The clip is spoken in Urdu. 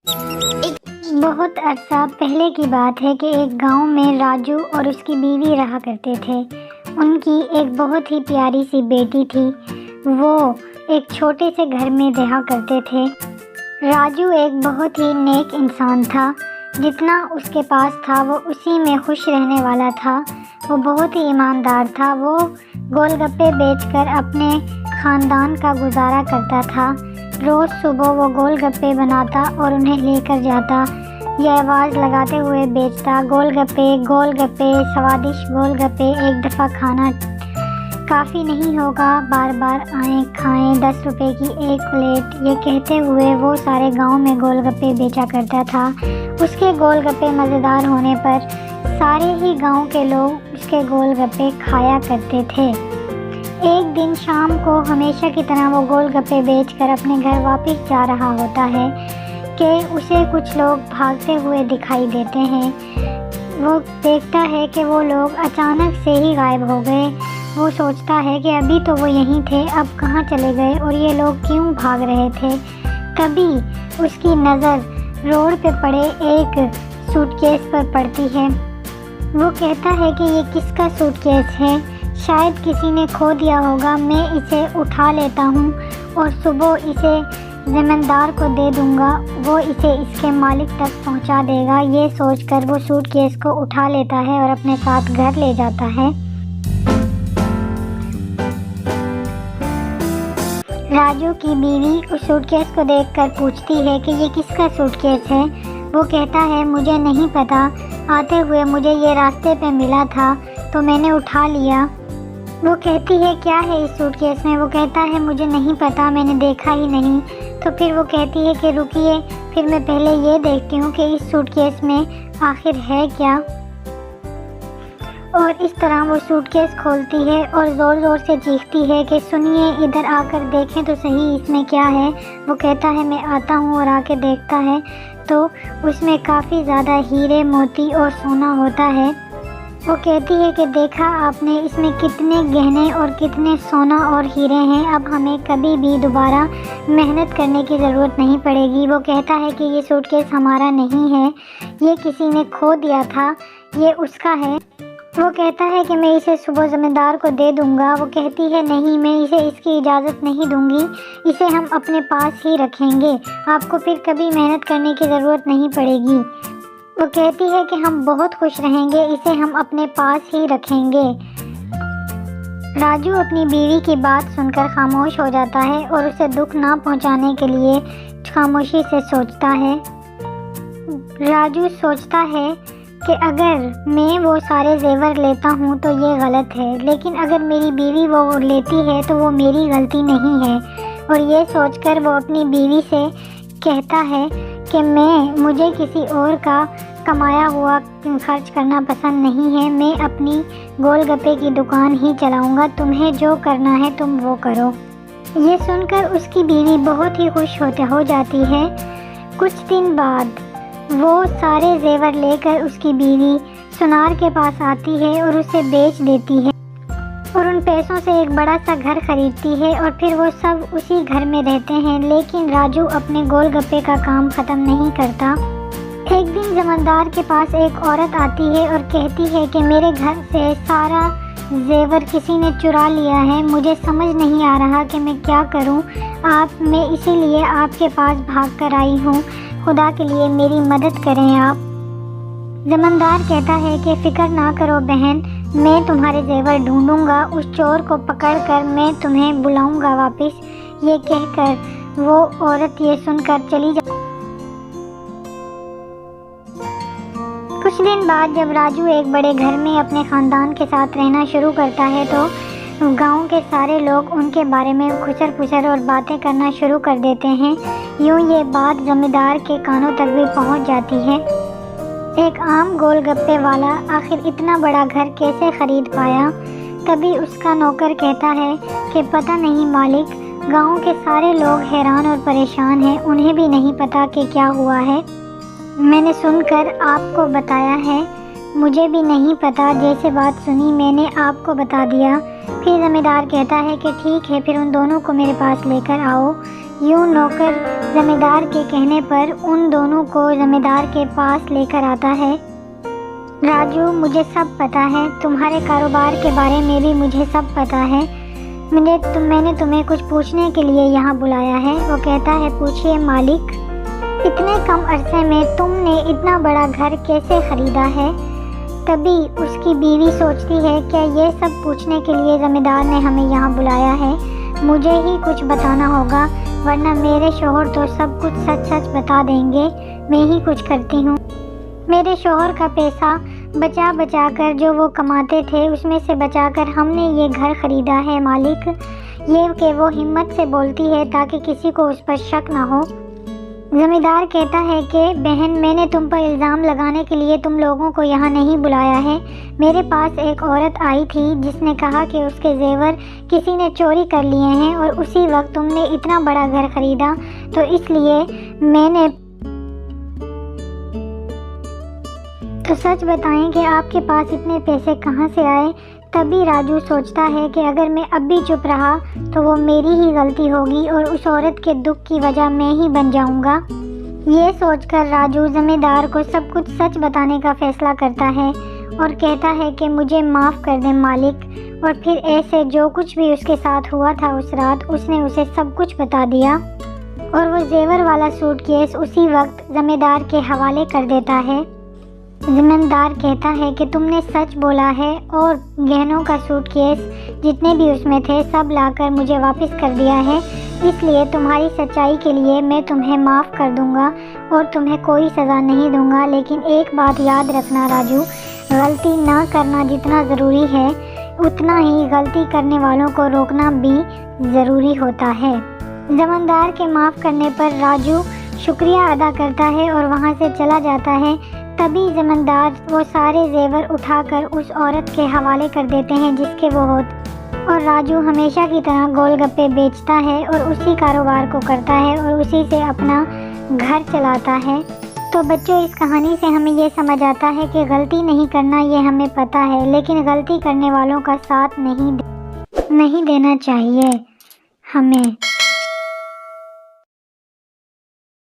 بہت عرصہ پہلے کی بات ہے کہ ایک گاؤں میں راجو اور اس کی بیوی رہا کرتے تھے۔ ان کی ایک بہت ہی پیاری سی بیٹی تھی۔ وہ ایک چھوٹے سے گھر میں رہا کرتے تھے۔ راجو ایک بہت ہی نیک انسان تھا۔ جتنا اس کے پاس تھا وہ اسی میں خوش رہنے والا تھا۔ وہ بہت ہی ایماندار تھا۔ وہ گول گپے بیچ کر اپنے خاندان کا گزارا کرتا تھا۔ روز صبح وہ گول گپے بناتا اور انہیں لے کر جاتا۔ یہ آواز لگاتے ہوئے بیچتا، گول گپے، سوادش گول گپے، ایک دفعہ کھانا کافی نہیں ہوگا، بار بار آئیں کھائیں، 10 روپے کی ایک پلیٹ۔ یہ کہتے ہوئے وہ سارے گاؤں میں گول گپے بیچا کرتا تھا۔ اس کے گول گپے مزیدار ہونے پر سارے ہی گاؤں کے لوگ اس کے گول گپے کھایا کرتے تھے۔ ایک دن شام کو ہمیشہ کی طرح وہ گول گپے بیچ کر اپنے گھر واپس جا رہا ہوتا ہے کہ اسے کچھ لوگ بھاگتے ہوئے دکھائی دیتے ہیں۔ وہ دیکھتا ہے کہ وہ لوگ اچانک سے ہی غائب ہو گئے۔ وہ سوچتا ہے کہ ابھی تو وہ یہیں تھے، اب کہاں چلے گئے اور یہ لوگ کیوں بھاگ رہے تھے۔ تبھی اس کی نظر روڈ پہ پڑے ایک سوٹ کیس پر پڑتی ہے۔ وہ کہتا ہے کہ یہ کس کا سوٹ کیس ہے؟ شاید کسی نے کھو دیا ہوگا، میں اسے اٹھا لیتا ہوں اور صبح اسے زمیندار کو دے دوں گا، وہ اسے اس کے مالک تک پہنچا دے گا۔ یہ سوچ کر وہ سوٹ کیس کو اٹھا لیتا ہے اور اپنے ساتھ گھر لے جاتا ہے۔ راجو کی بیوی اس سوٹ کیس کو دیکھ کر پوچھتی ہے کہ یہ کس کا سوٹ کیس ہے؟ وہ کہتا ہے مجھے نہیں پتا، آتے ہوئے مجھے یہ راستے پہ ملا تھا تو میں نے اٹھا لیا۔ وہ کہتی ہے کیا ہے اس سوٹ کیس میں؟ وہ کہتا ہے مجھے نہیں پتا، میں نے دیکھا ہی نہیں۔ تو پھر وہ کہتی ہے کہ رکیے، پھر میں پہلے یہ دیکھتی ہوں کہ اس سوٹ کیس میں آخر ہے کیا۔ اور اس طرح وہ سوٹ کیس کھولتی ہے اور زور زور سے چیختی ہے کہ سنیے، ادھر آ کر دیکھیں تو صحیح اس میں کیا ہے۔ وہ کہتا ہے میں آتا ہوں، اور آ کے دیکھتا ہے تو اس میں کافی زیادہ ہیرے، موتی اور سونا ہوتا ہے۔ وہ کہتی ہے کہ دیکھا آپ نے، اس میں کتنے گہنے اور کتنے سونا اور ہیرے ہیں، اب ہمیں کبھی بھی دوبارہ محنت کرنے کی ضرورت نہیں پڑے گی۔ وہ کہتا ہے کہ یہ سوٹ کیس ہمارا نہیں ہے، یہ کسی نے کھو دیا تھا، یہ اس کا ہے۔ وہ کہتا ہے کہ میں اسے صبح زمیندار کو دے دوں گا۔ وہ کہتی ہے نہیں، میں اسے اس کی اجازت نہیں دوں گی، اسے ہم اپنے پاس ہی رکھیں گے، آپ کو پھر کبھی محنت کرنے کی ضرورت نہیں پڑے گی۔ وہ کہتی ہے کہ ہم بہت خوش رہیں گے، اسے ہم اپنے پاس ہی رکھیں گے۔ راجو اپنی بیوی کی بات سن کر خاموش ہو جاتا ہے اور اسے دکھ نہ پہنچانے کے لیے خاموشی سے سوچتا ہے۔ راجو سوچتا ہے کہ اگر میں وہ سارے زیور لیتا ہوں تو یہ غلط ہے، لیکن اگر میری بیوی وہ لیتی ہے تو وہ میری غلطی نہیں ہے۔ اور یہ سوچ کر وہ اپنی بیوی سے کہتا ہے کہ مجھے کسی اور کا کمایا ہوا خرچ کرنا پسند نہیں ہے، میں اپنی گول گپے کی دکان ہی چلاؤں گا، تمہیں جو کرنا ہے تم وہ کرو۔ یہ سن کر اس کی بیوی بہت ہی خوش ہو جاتی ہے۔ کچھ دن بعد وہ سارے زیور لے کر اس کی بیوی سنار کے پاس آتی ہے اور اسے بیچ دیتی ہے، اور ان پیسوں سے ایک بڑا سا گھر خریدتی ہے، اور پھر وہ سب اسی گھر میں رہتے ہیں۔ لیکن راجو اپنے گول گپے کا کام ختم نہیں کرتا۔ ایک دن زمیندار کے پاس ایک عورت آتی ہے اور کہتی ہے کہ میرے گھر سے سارا زیور کسی نے چرا لیا ہے، مجھے سمجھ نہیں آ رہا کہ میں کیا کروں، میں اسی لیے آپ کے پاس بھاگ کر آئی ہوں، خدا کے لیے میری مدد کریں آپ۔ زمیندار کہتا ہے کہ فکر نہ کرو بہن، میں تمہارے زیور ڈھونڈوں گا، اس چور کو پکڑ کر میں تمہیں بلاؤں گا واپس۔ یہ کہہ کر وہ عورت یہ سن کر چلی جاتی۔ کچھ دن بعد جب راجو ایک بڑے گھر میں اپنے خاندان کے ساتھ رہنا شروع کرتا ہے تو گاؤں کے سارے لوگ ان کے بارے میں کھچر پچر اور باتیں کرنا شروع کر دیتے ہیں۔ یوں یہ بات زمیندار کے کانوں تک بھی پہنچ جاتی ہے۔ ایک عام گول گپے والا آخر اتنا بڑا گھر کیسے خرید پایا؟ تبھی اس کا نوکر کہتا ہے کہ پتہ نہیں مالک، گاؤں کے سارے لوگ حیران اور پریشان ہیں، انہیں بھی نہیں پتا کہ کیا ہوا ہے، میں نے سن کر آپ کو بتایا ہے، مجھے بھی نہیں پتا، جیسے بات سنی میں نے آپ کو بتا دیا۔ پھر زمیندار کہتا ہے کہ ٹھیک ہے، پھر ان دونوں کو میرے پاس لے کر آؤ۔ یوں نوکر زمیندار کے کہنے پر ان دونوں کو زمیندار کے پاس لے کر آتا ہے۔ راجو، مجھے سب پتہ ہے، تمہارے کاروبار کے بارے میں بھی مجھے سب پتہ ہے۔ میں نے تمہیں کچھ پوچھنے کے لیے یہاں بلایا ہے۔ وہ کہتا ہے، پوچھئے مالک۔ اتنے کم عرصے میں تم نے اتنا بڑا گھر کیسے خریدا ہے؟ تبھی اس کی بیوی سوچتی ہے، کیا یہ سب پوچھنے کے لیے زمیندار نے ہمیں یہاں بلایا ہے؟ مجھے ہی کچھ بتانا ہوگا، ورنہ میرے شوہر تو سب کچھ سچ سچ بتا دیں گے۔ میں ہی کچھ کرتی ہوں۔ میرے شوہر کا پیسہ بچا کر جو وہ کماتے تھے اس میں سے بچا کر ہم نے یہ گھر خریدا ہے مالک۔ یہ کہ وہ ہمت سے بولتی ہے تاکہ کسی کو اس پر شک نہ ہو۔ زمیندار کہتا ہے کہ بہن، میں نے تم پر الزام لگانے کے لیے تم لوگوں کو یہاں نہیں بلایا ہے۔ میرے پاس ایک عورت آئی تھی جس نے کہا کہ اس کے زیور کسی نے چوری کر لیے ہیں اور اسی وقت تم نے اتنا بڑا گھر خریدا، تو اس لیے میں نے تو سچ بتائیں کہ آپ کے پاس اتنے پیسے کہاں سے آئے؟ تبھی راجو سوچتا ہے کہ اگر میں اب بھی چپ رہا تو وہ میری ہی غلطی ہوگی اور اس عورت کے دکھ کی وجہ میں ہی بن جاؤں گا۔ یہ سوچ کر راجو زمیندار کو سب کچھ سچ بتانے کا فیصلہ کرتا ہے اور کہتا ہے کہ مجھے معاف کر دیں مالک۔ اور پھر ایسے جو کچھ بھی اس کے ساتھ ہوا تھا اس رات، اس نے اسے سب کچھ بتا دیا اور وہ زیور والا سوٹ کیس اسی وقت زمیندار کے حوالے کر دیتا ہے۔ زمیندار کہتا ہے کہ تم نے سچ بولا ہے اور گہنوں کا سوٹ کیس جتنے بھی اس میں تھے سب لا کر مجھے واپس کر دیا ہے، اس لیے تمہاری سچائی کے لیے میں تمہیں معاف کر دوں گا اور تمہیں کوئی سزا نہیں دوں گا۔ لیکن ایک بات یاد رکھنا راجو، غلطی نہ کرنا جتنا ضروری ہے اتنا ہی غلطی کرنے والوں کو روکنا بھی ضروری ہوتا ہے۔ زمیندار کے معاف کرنے پر راجو شکریہ ادا کرتا ہے اور وہاں سے چلا جاتا ہے۔ تبھی زمیندار وہ سارے زیور اٹھا کر اس عورت کے حوالے کر دیتے ہیں جس کے وہ ہوتے، اور راجو ہمیشہ کی طرح گول گپے بیچتا ہے اور اسی کاروبار کو کرتا ہے اور اسی سے اپنا گھر چلاتا ہے۔ تو بچوں، اس کہانی سے ہمیں یہ سمجھ آتا ہے کہ غلطی نہیں کرنا یہ ہمیں پتہ ہے، لیکن غلطی کرنے والوں کا ساتھ نہیں دینا چاہیے ہمیں۔